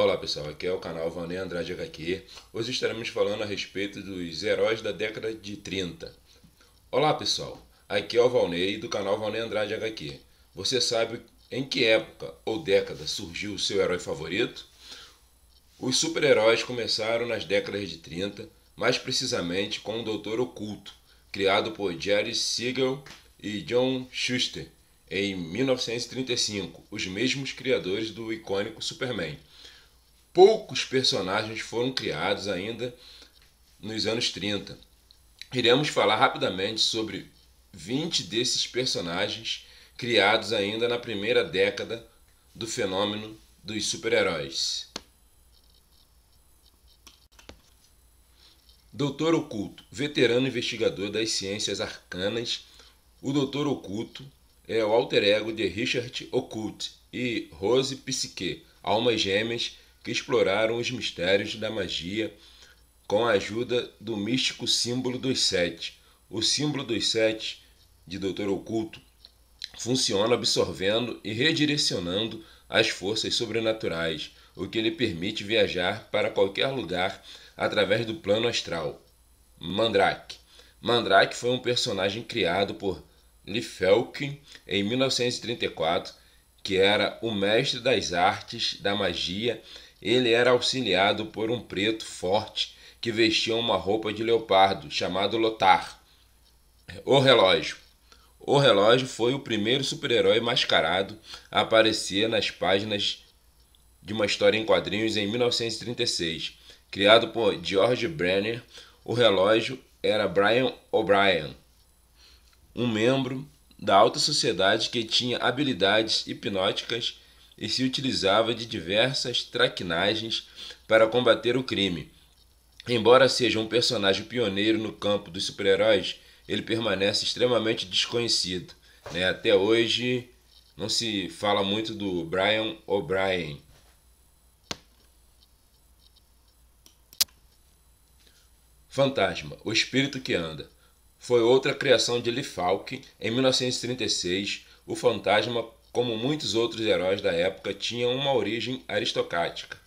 Olá pessoal, aqui é o canal Valnei Andrade HQ. Hoje estaremos falando a respeito dos heróis da década de 30. Olá pessoal, aqui é o Valnei do canal Valnei Andrade HQ. Você sabe em que época ou década surgiu o seu herói favorito? Os super-heróis começaram nas décadas de 30, mais precisamente com o Doutor Oculto, criado por Jerry Siegel e John Schuster em 1935, os mesmos criadores do icônico Superman. Poucos personagens foram criados ainda nos anos 30. Iremos falar rapidamente sobre 20 desses personagens criados ainda na primeira década do fenômeno dos super-heróis. Doutor Oculto, veterano investigador das ciências arcanas, o Doutor Oculto é o alter ego de Richard Occult e Rose Psique, almas gêmeas que exploraram os mistérios da magia com a ajuda do místico símbolo dos sete. O símbolo dos sete de Doutor Oculto funciona absorvendo e redirecionando as forças sobrenaturais, o que lhe permite viajar para qualquer lugar através do plano astral. Mandrake. Mandrake foi um personagem criado por Lee Falk em 1934, que era o mestre das artes da magia. Ele era auxiliado por um preto forte que vestia uma roupa de leopardo, chamado Lothar. O Relógio. O Relógio foi o primeiro super-herói mascarado a aparecer nas páginas de uma história em quadrinhos em 1936. Criado por George Brenner, o Relógio era Brian O'Brien, um membro da alta sociedade que tinha habilidades hipnóticas e se utilizava de diversas traquinagens para combater o crime. Embora seja um personagem pioneiro no campo dos super-heróis, ele permanece extremamente desconhecido. Até hoje não se fala muito do Brian O'Brien. Fantasma, o espírito que anda. Foi outra criação de Lee Falk em 1936. O Fantasma, como muitos outros heróis da época, tinha uma origem aristocrática.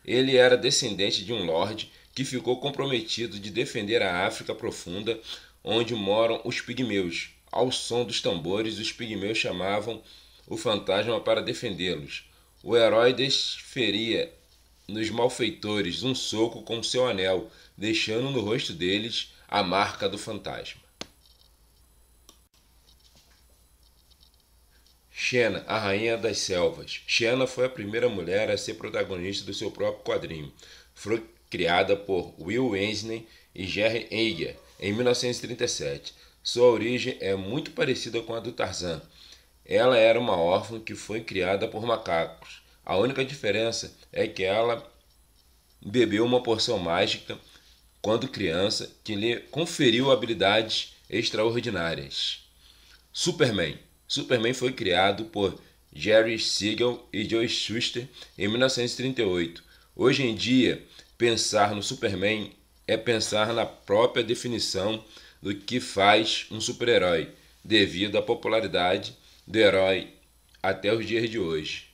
Ele era descendente de um lorde que ficou comprometido de defender a África profunda, onde moram os pigmeus. Ao som dos tambores, os pigmeus chamavam o fantasma para defendê-los. O herói desferia nos malfeitores um soco com seu anel, deixando no rosto deles a marca do fantasma. Xena, a Rainha das Selvas. Xena foi a primeira mulher a ser protagonista do seu próprio quadrinho. Foi criada por Will Eisner e Jerry Eiger em 1937. Sua origem é muito parecida com a do Tarzan. Ela era uma órfã que foi criada por macacos. A única diferença é que ela bebeu uma poção mágica quando criança que lhe conferiu habilidades extraordinárias. Superman. Superman foi criado por Jerry Siegel e Joe Shuster em 1938. Hoje em dia, pensar no Superman é pensar na própria definição do que faz um super-herói, devido à popularidade do herói até os dias de hoje.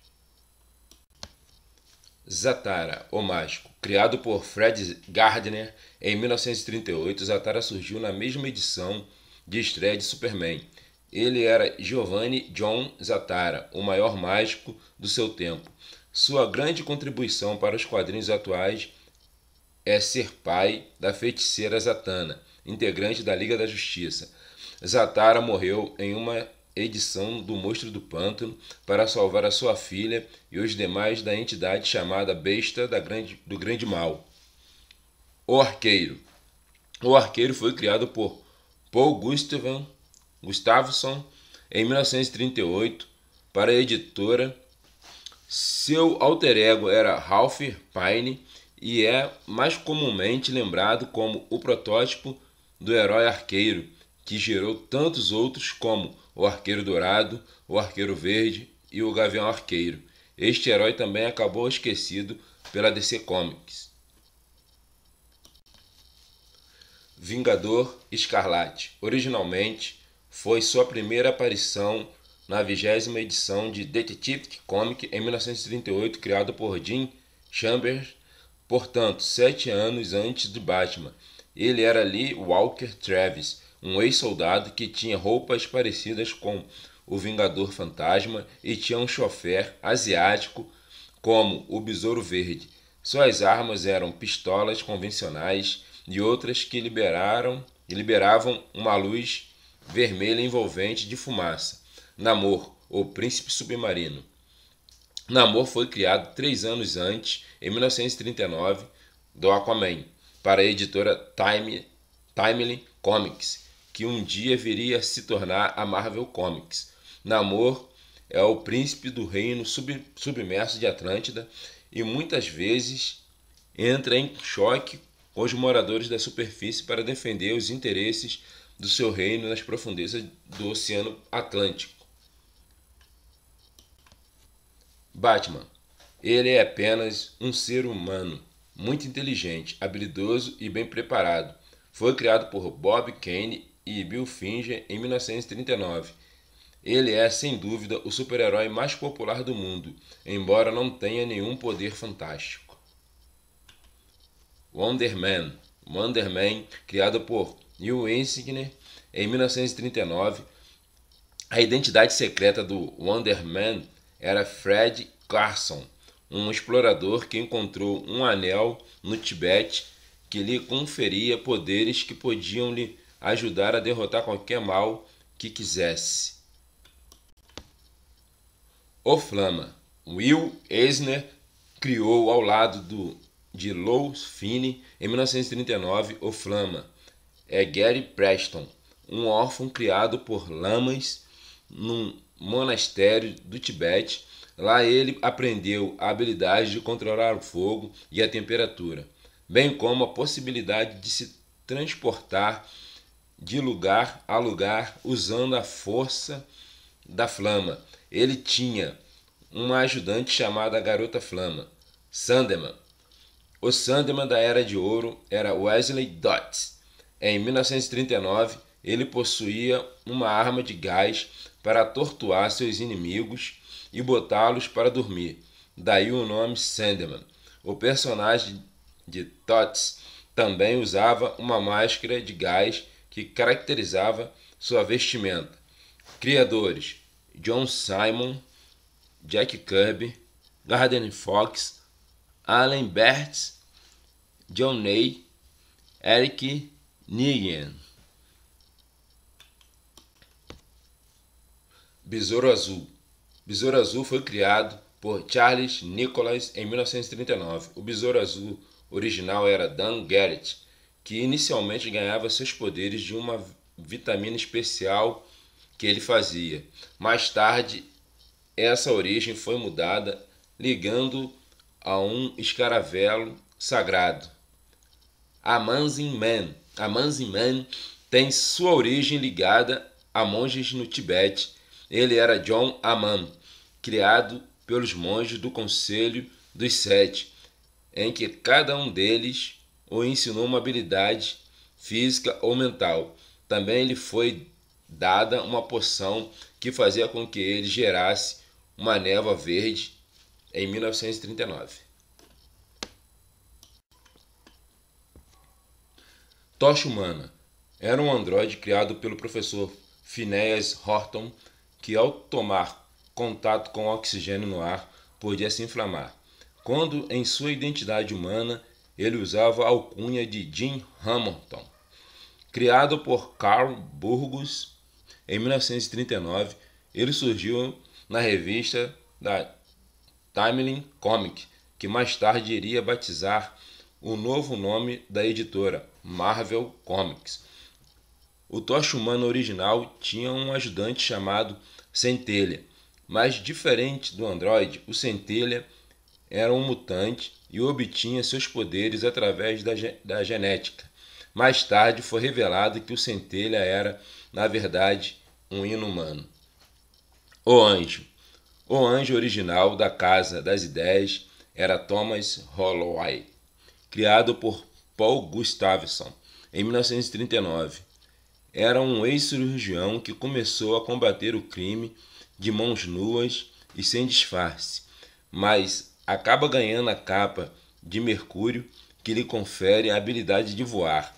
Zatara, o Mágico. Criado por Fred Gardner em 1938, Zatara surgiu na mesma edição de estreia de Superman. Ele era Giovanni John Zatara, o maior mágico do seu tempo. Sua grande contribuição para os quadrinhos atuais é ser pai da feiticeira Zatanna, integrante da Liga da Justiça. Zatara morreu em uma edição do Monstro do Pântano para salvar a sua filha e os demais da entidade chamada Besta do Grande Mal. O Arqueiro. O Arqueiro foi criado por Paul Gustafsson em 1938 para a editora. Seu alter ego era Ralph Payne e é mais comumente lembrado como o protótipo do herói arqueiro, que gerou tantos outros como o Arqueiro Dourado, o Arqueiro Verde e o Gavião Arqueiro. Este herói também acabou esquecido pela DC Comics. Vingador Escarlate. Originalmente, foi sua primeira aparição na 20ª edição de Detective Comics em 1938, criado por Jim Chambers, portanto, 7 anos antes de Batman. Ele era Lee Walker Travis, um ex-soldado que tinha roupas parecidas com o Vingador Fantasma e tinha um chofer asiático como o Besouro Verde. Suas armas eram pistolas convencionais e outras que liberavam uma luz vermelha envolvente de fumaça. Namor, o Príncipe Submarino. Namor foi criado 3 anos antes, em 1939, do Aquaman, para a editora Timely Comics, que um dia viria a se tornar a Marvel Comics. Namor é o príncipe do reino submerso de Atlântida e muitas vezes entra em choque com os moradores da superfície para defender os interesses do seu reino nas profundezas do Oceano Atlântico. Batman. Ele é apenas um ser humano, muito inteligente, habilidoso e bem preparado. Foi criado por Bob Kane e Bill Finger em 1939. Ele é, sem dúvida, o super-herói mais popular do mundo, embora não tenha nenhum poder fantástico. Wonder Man. Wonder Man, criado por Neil Eisner em 1939. A identidade secreta do Wonder Man era Fred Carson, um explorador que encontrou um anel no Tibete que lhe conferia poderes que podiam lhe ajudar a derrotar qualquer mal que quisesse. O Flama. Will Eisner criou ao lado de Lou Fine em 1939 o Flama. É Gary Preston, um órfão criado por lamas num monastério do Tibete. Lá ele aprendeu a habilidade de controlar o fogo e a temperatura, bem como a possibilidade de se transportar de lugar a lugar usando a força da flama. Ele tinha uma ajudante chamada Garota Flama, Sandman. O Sandman da Era de Ouro era Wesley Dodds. Em 1939, ele possuía uma arma de gás para torturar seus inimigos e botá-los para dormir. Daí o nome Sandman. O personagem de Dodds também usava uma máscara de gás que caracterizava sua vestimenta. Criadores: John Simon, Jack Kirby, Gardner Fox, Alan Bert, John Ney, Eric Nigan. Besouro Azul. Besouro Azul foi criado por Charles Nicholas em 1939. O Besouro Azul original era Dan Garrett, que inicialmente ganhava seus poderes de uma vitamina especial que ele fazia. Mais tarde, essa origem foi mudada, ligando a um escaravelo sagrado. Amazing Man. Amazing Man tem sua origem ligada a monges no Tibete. Ele era John Aman, criado pelos monges do Conselho dos Sete, em que cada um deles o ensinou uma habilidade física ou mental. Também lhe foi dada uma poção que fazia com que ele gerasse uma névoa verde em 1939. Tocha Humana. Era um androide criado pelo professor Phineas Horton que, ao tomar contato com o oxigênio no ar, podia se inflamar. Quando, em sua identidade humana, ele usava a alcunha de Jim Hamilton. Criado por Carl Burgos em 1939, ele surgiu na revista da Timely Comics, que mais tarde iria batizar o novo nome da editora, Marvel Comics. O Tocha Humana original tinha um ajudante chamado Centelha, mas diferente do androide, o Centelha era um mutante e obtinha seus poderes através da genética. Mais tarde foi revelado que o Centelha era, na verdade, um inumano. O Anjo. O anjo original da Casa das Ideias era Thomas Holloway, criado por Paul Gustafson em 1939. Era um ex-cirurgião que começou a combater o crime de mãos nuas e sem disfarce, mas acaba ganhando a capa de Mercúrio, que lhe confere a habilidade de voar.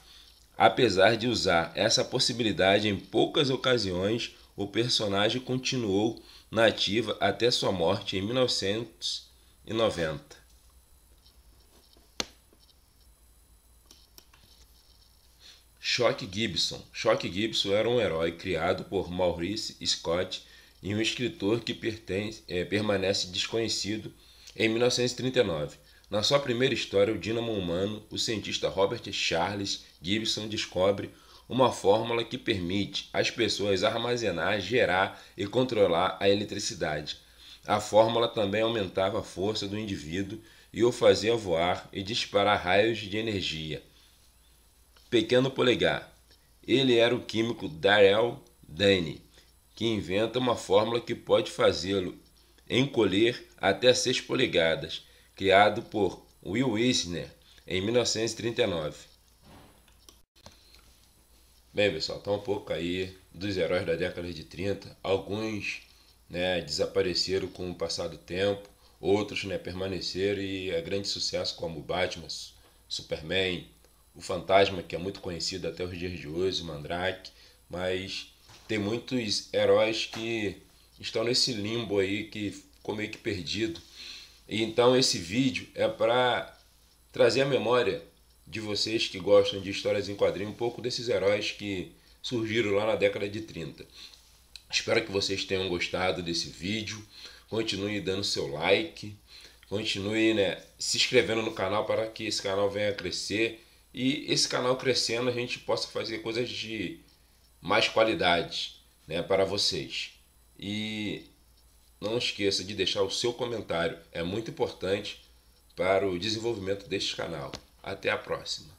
Apesar de usar essa possibilidade em poucas ocasiões, o personagem continuou na ativa até sua morte em 1990. Shock Gibson. Shock Gibson era um herói criado por Maurice Scott e um escritor que permanece desconhecido em 1939. Na sua primeira história, O Dínamo Humano, o cientista Robert Charles Gibson descobre uma fórmula que permite às pessoas armazenar, gerar e controlar a eletricidade. A fórmula também aumentava a força do indivíduo e o fazia voar e disparar raios de energia. Pequeno Polegar. Ele era o químico Darrell Dane, que inventa uma fórmula que pode fazê-lo encolher até 6 polegadas, criado por Will Eisner em 1939. Bem, pessoal, tá um pouco aí dos heróis da década de 30. Alguns, desapareceram com o passar do tempo, outros, permaneceram e é grande sucesso, como Batman, Superman, o Fantasma, que é muito conhecido até os dias de hoje, o Mandrake, mas tem muitos heróis que estão nesse limbo aí, que ficou meio que perdido. E então esse vídeo é para trazer à memória de vocês que gostam de histórias em quadrinhos um pouco desses heróis que surgiram lá na década de 30. Espero que vocês tenham gostado desse vídeo. Continue dando seu like, continue, se inscrevendo no canal para que esse canal venha a crescer. E esse canal crescendo, a gente possa fazer coisas de mais qualidade, para vocês. E não esqueça de deixar o seu comentário, é muito importante para o desenvolvimento deste canal. Até a próxima.